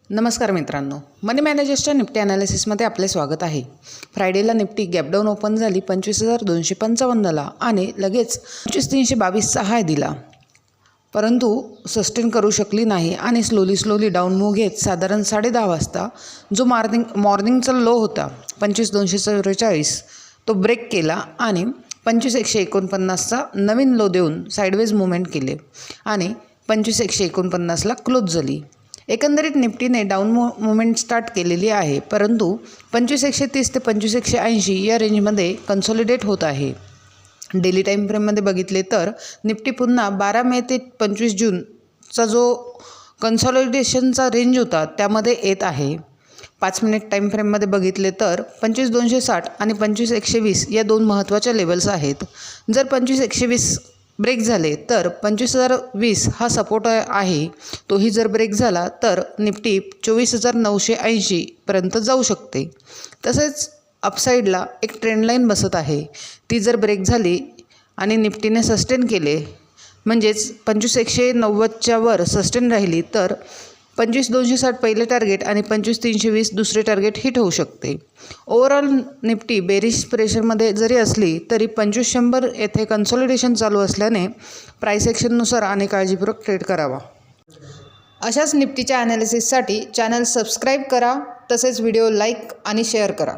नमस्कार मित्रांनो, मनी मॅनेजर्सच्या निफ्टी ॲनालिसिसमध्ये आपले स्वागत आहे. फ्रायडेला निफ्टी गॅपडाऊन ओपन झाली 25,255ला आणि लगेच 25,322चा हाय दिला, परंतु सस्टेन करू शकली नाही आणि स्लोली डाऊन मूव्ह घेत साधारण 10:30 वाजता जो मॉर्निंगचा लो होता 25,244 तो ब्रेक केला आणि 25,149चा नवीन लो देऊन साईडवेज मूव्हमेंट केले आणि 25,149ला क्लोज झाली. एकंदरीत निफ्टीने डाऊन मूव्हमेंट स्टार्ट केलेली आहे, परंतु 25,130 ते 25,180 या रेंजमध्ये कन्सॉलिडेट होत आहे. डेली टाईम फ्रेममध्ये बघितले तर निफ्टी पुन्हा 12 मे ते 25 जूनचा जो कन्सॉलिडेशनचा रेंज होता त्यामध्ये येत आहे. 5 मिनिट टाईम फ्रेममध्ये बघितले तर 25,260 आणि 25,120 या दोन महत्त्वाच्या लेवल्स आहेत. जर 25,120 ब्रेक झाले तर 25,020 हा सपोर्ट आहे, तोही जर ब्रेक झाला तर निफ्टी 24,980 पर्यंत जाऊ शकते. तसेच अपसाईडला एक ट्रेंड लाईन बसत आहे, ती जर ब्रेक झाली आणि निफ्टीने सस्टेन केले म्हणजेच 25,190च्या वर सस्टेन राहिली तर 25,260 पहिले टार्गेट आणि 25,320 दुसरे टार्गेट हिट होऊ शकते. ओव्हरऑल निफ्टी बेरिश प्रेशरमध्ये जरी असली तरी 25,100 येथे कन्सॉलिडेशन चालू असल्याने प्राईस ॲक्शननुसार आणि काळजीपूर्वक ट्रेड करावा. अशाच निफ्टीच्या ॲनालिसिससाठी चॅनल सबस्क्राईब करा, तसेच व्हिडिओ लाईक आणि शेअर करा.